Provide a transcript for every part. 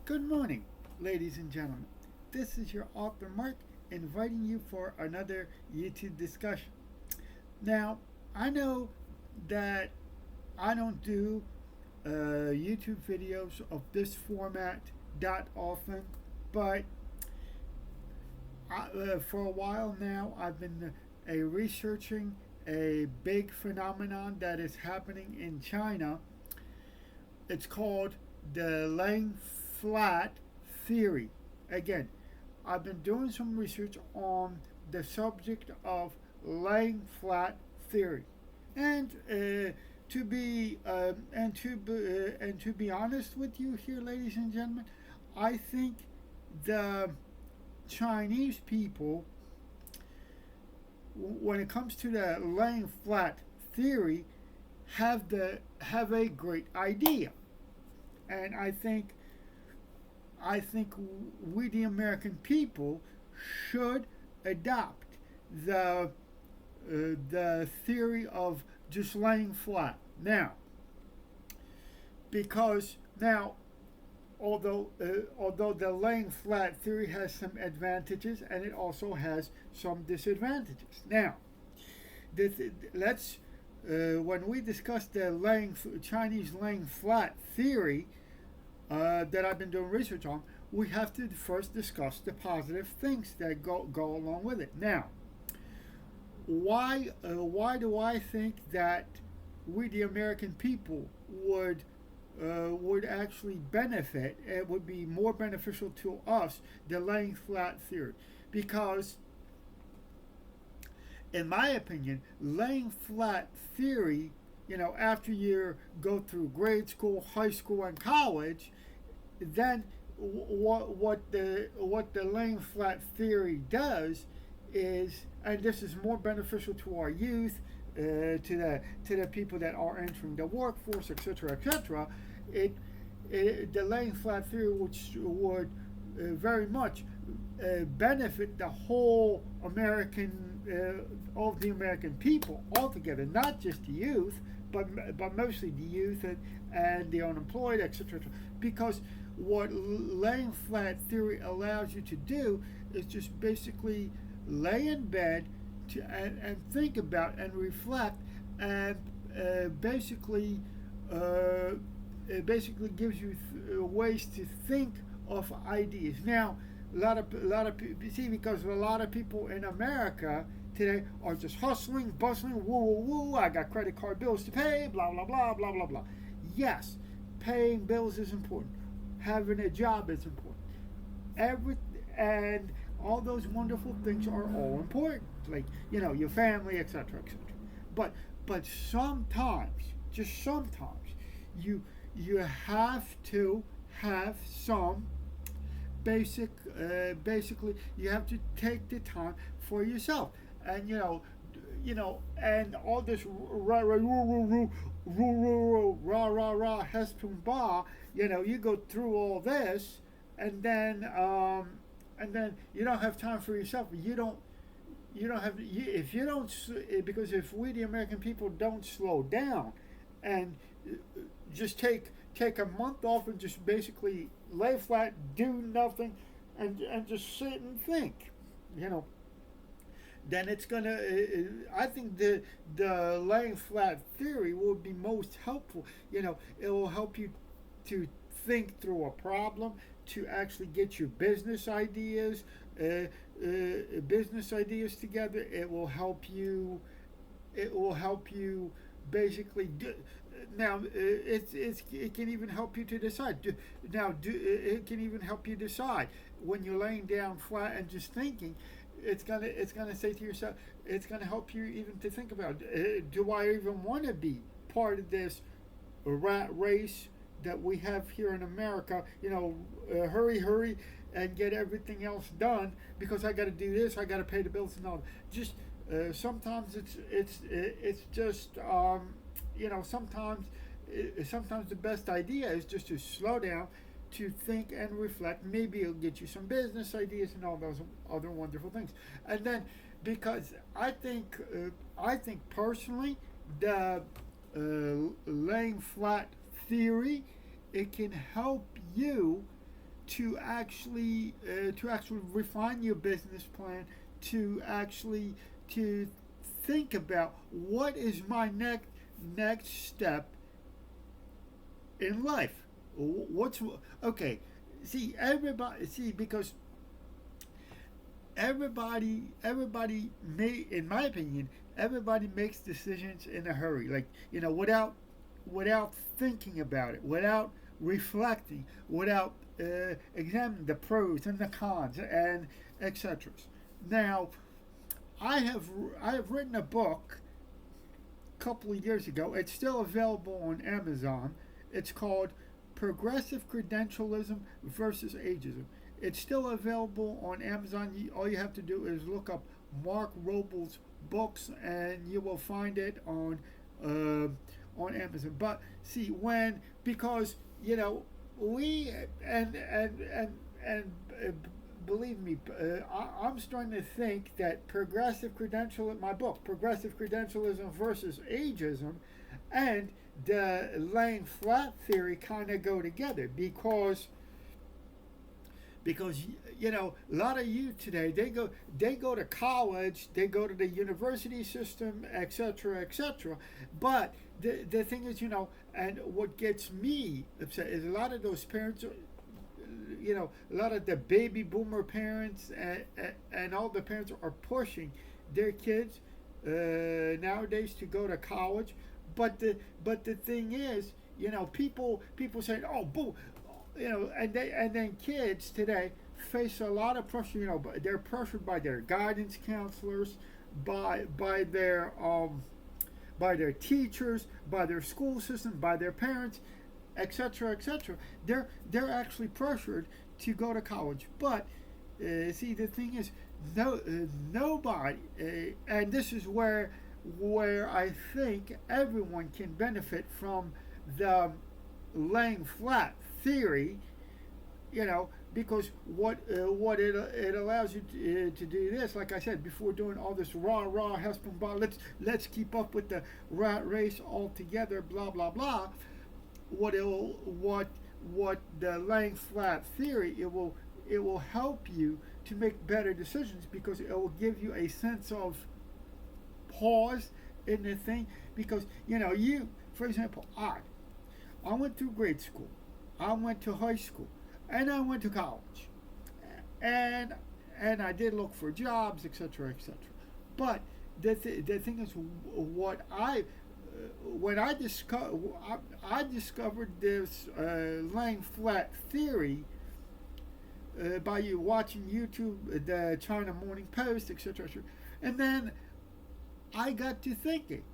Good morning, ladies and gentlemen. This is your author Mark inviting you for another YouTube discussion. Now, I know that I don't do YouTube videos of this format that often, but for a while now I've been researching a big phenomenon that is happening in China. It's called the laying flat theory. Again, I've been doing some research on the subject of laying flat theory, and to be honest with you here, ladies and gentlemen, I think the Chinese people, when it comes to the laying flat theory, have a great idea, and I think we, the American people, should adopt the the theory of just laying flat. Now, because now, although the laying flat theory has some advantages and it also has some disadvantages. Now, let's when we discuss the Chinese laying flat theory, that I've been doing research on, we have to first discuss the positive things that go along with it. Now, why do I think that we, the American people, would actually benefit? It would be more beneficial to us the laying flat theory, because, in my opinion, laying flat theory, after you go through grade school, high school, and college, then what the laying flat theory does is, and this is more beneficial to our youth, to the people that are entering the workforce, etc., etc. It, the laying flat theory, which would very much benefit the whole all of the American people altogether, not just the youth, but mostly the youth and the unemployed, etc. Because what laying flat theory allows you to do is just basically lay in bed and think about and reflect, and basically it basically gives you ways to think of ideas. Now, a lot of people see, because a lot of people in America today are just hustling, bustling, woo woo woo. I got credit card bills to pay, blah blah blah blah blah blah. Yes, paying bills is important. Having a job is important. Every and all those wonderful things are all important, like your family, etc., etc. But sometimes, just sometimes, you you have to have some basically you have to take the time for yourself, and and all this rah rah rah rah rah rah rah hespun ba. You go through all this, and then you don't have time for yourself. You don't have if you don't, because if we, the American people, don't slow down and just take a month off and just basically lay flat, do nothing, and just sit and think, you know, then it's gonna. I think the laying flat theory will be most helpful. It will help you to think through a problem, to actually get your business ideas together. It will help you. It will help you basically do. Now, it can even help you to decide. It can even help you decide when you're laying down flat and just thinking. It's gonna say to yourself. It's gonna help you even to think about. Do I even want to be part of this rat race that we have here in America? Hurry, hurry, and get everything else done, because I got to do this. I got to pay the bills and all. Just sometimes it's just sometimes the best idea is just to slow down, to think and reflect. Maybe it'll get you some business ideas and all those other wonderful things. And then, because I think personally, the laying flat theory, it can help you to actually refine your business plan, to actually to think about what is my next step in life. What's okay? See, everybody see because everybody may, in my opinion, everybody makes decisions in a hurry, like, without thinking about it, without reflecting, without examining the pros and the cons and etc. Now, I have I have written a book a couple of years ago. It's still available on Amazon. It's called Progressive Credentialism versus Ageism. It's still available on Amazon. All you have to do is look up Mark Robles books, and you will find it on Amazon. But see, when because we and believe me, I'm starting to think that my book, Progressive Credentialism versus Ageism, and the laying flat theory kind of go together because a lot of youth today, they go to college, they go to the university system, etc., but the thing is, and what gets me upset is a lot of those parents, a lot of the baby boomer parents and all the parents are pushing their kids nowadays to go to college, but the thing is, people say, oh, boo, and then kids today face a lot of pressure. They're pressured by their guidance counselors, by their teachers, by their school system, by their parents, etc. They're actually pressured to go to college. But see, the thing is, nobody, and this is where I think everyone can benefit from the laying flat theory, because what it allows you to do this, like I said before, doing all this rah husband blah, let's keep up with the rat race all together, blah blah blah. What the laying flat theory, it will help you to make better decisions, because it will give you a sense of pause in the thing, because for example, I went through grade school, I went to high school, and I went to college, and I did look for jobs, etc. But the thing is, what when I discovered this laying flat theory by you watching YouTube, the China Morning Post, etc. And then I got to thinking,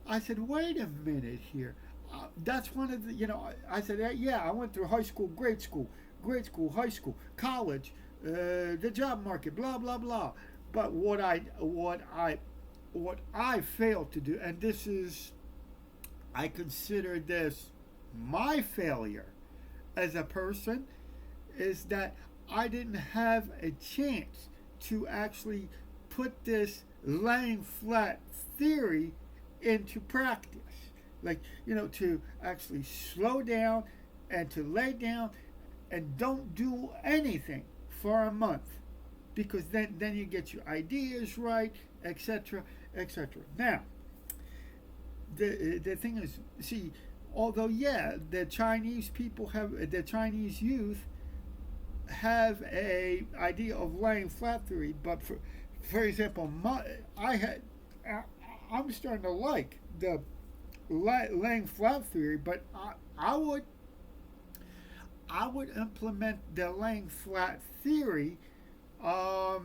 I said, wait a minute here. That's one of the, I said, yeah, I went through high school, grade school, high school, college, the job market, blah blah blah. But what I failed to do, and this is, I consider this my failure as a person, is that I didn't have a chance to actually put this laying flat theory into practice. Like, to actually slow down and to lay down and don't do anything for a month, because then you get your ideas right, etc. Now, the thing is, see, although the Chinese youth have a idea of laying flat theory, but for example, I'm starting to like the laying flat theory, but I would implement the laying flat theory a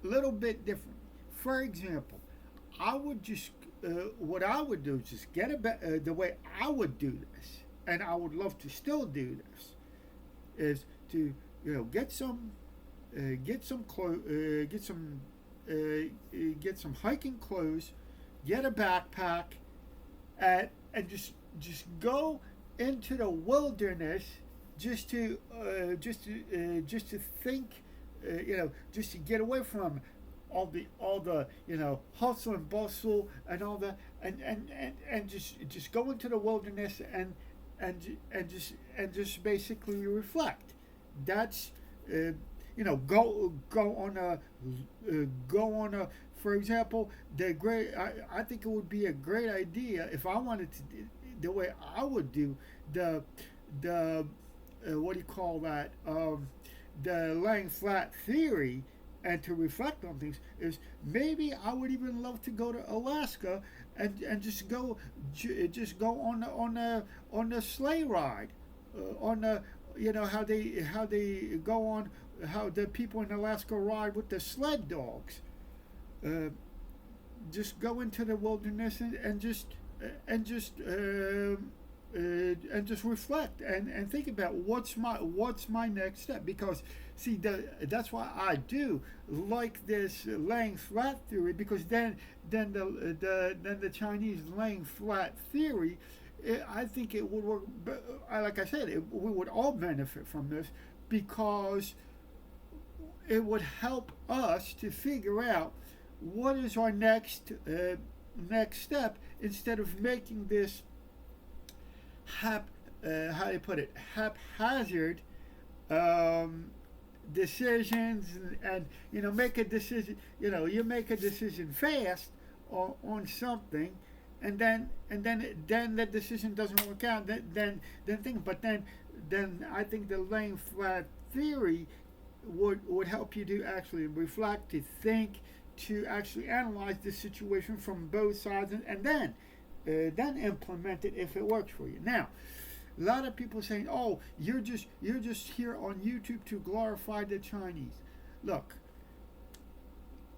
little bit different. For example, I would just what I would do is just get the way I would do this, and I would love to still do this, is to get some clothes, get some hiking clothes, get a backpack, and just go into the wilderness, just to think, just to get away from all the hustle and bustle and all that, and just go into the wilderness and just basically reflect. That's go on a for example, I think it would be a great idea if I wanted to, the way I would do the what do you call that, the laying flat theory, and to reflect on things, is maybe I would even love to go to Alaska and just go on the sleigh ride, on the how they go on, how the people in Alaska ride with the sled dogs. Uh, just go into the wilderness and just and just reflect and think about what's my next step, because see that's why I do like this laying flat theory, because then the Chinese laying flat theory, I think it would work. But like I said, we would all benefit from this, because it would help us to figure out what is our next step, instead of making this how do you put it, haphazard decisions, and make a decision. You make a decision fast on something, and then the decision doesn't work out. Then think, but then I think the laying flat theory would help you to actually reflect, to think, to actually analyze the situation from both sides, and then implement it if it works for you. Now, a lot of people saying, "Oh, you're just here on YouTube to glorify the Chinese." Look,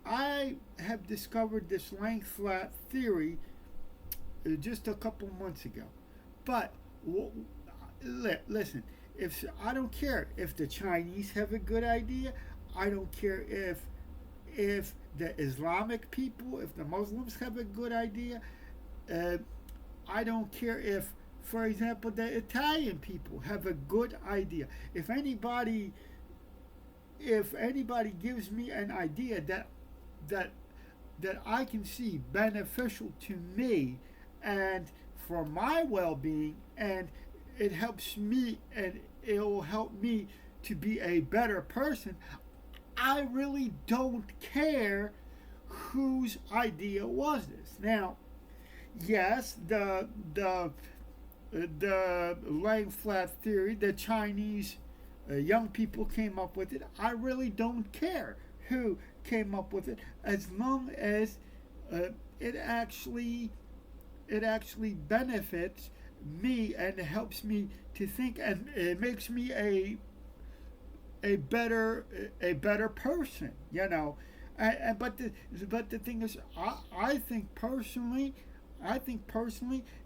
I have discovered this laying flat theory just a couple months ago, but listen. If I don't care if the Chinese have a good idea, I don't care if the Islamic people, if the Muslims have a good idea. I don't care if, for example, the Italian people have a good idea. If anybody gives me an idea that I can see beneficial to me and for my well-being, and it helps me and it will help me to be a better person, I really don't care whose idea was this. Now, yes, the laying flat theory, the Chinese young people came up with it. I really don't care who came up with it, as long as it actually benefits me and helps me to think, and it makes me a better person. But the thing is, I think personally,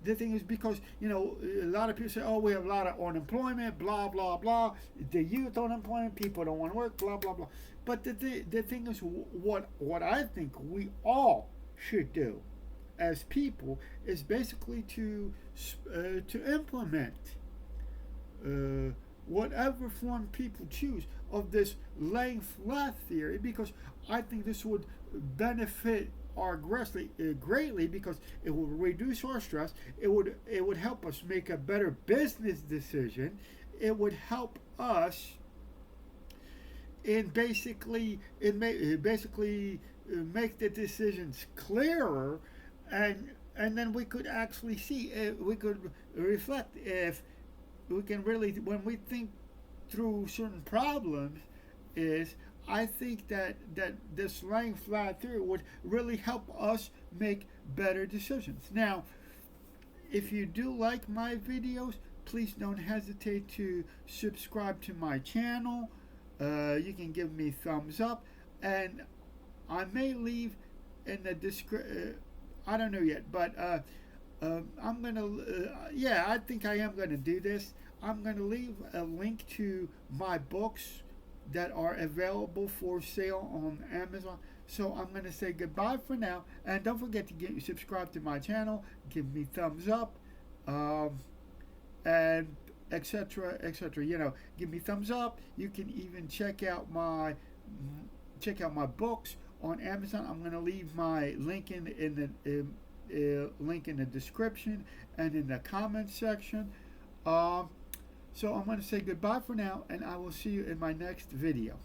the thing is, because a lot of people say, "Oh, we have a lot of unemployment, blah blah blah, the youth unemployment, people don't want to work, blah blah blah." But the thing is, what I think we all should do as people is basically to implement whatever form people choose of this laying flat theory, because I think this would benefit our greatly, because it will reduce our stress. It would help us make a better business decision. It would help us in basically make the decisions clearer, and then we could actually see, we could reflect, if we can really, when we think through certain problems, is I think that this laying flat theory would really help us make better decisions. Now, if you do like my videos, please don't hesitate to subscribe to my channel. You can give me thumbs up, and I may leave in the description. I don't know yet, but I'm gonna. I think I am gonna do this. I'm gonna leave a link to my books that are available for sale on Amazon. So I'm gonna say goodbye for now, and don't forget to subscribe to my channel, give me thumbs up, and etc. etc. Give me thumbs up. You can even check out my books on Amazon. I'm gonna leave my link in the link in the description and in the comment section. Um, so I'm going to say goodbye for now, and I will see you in my next video.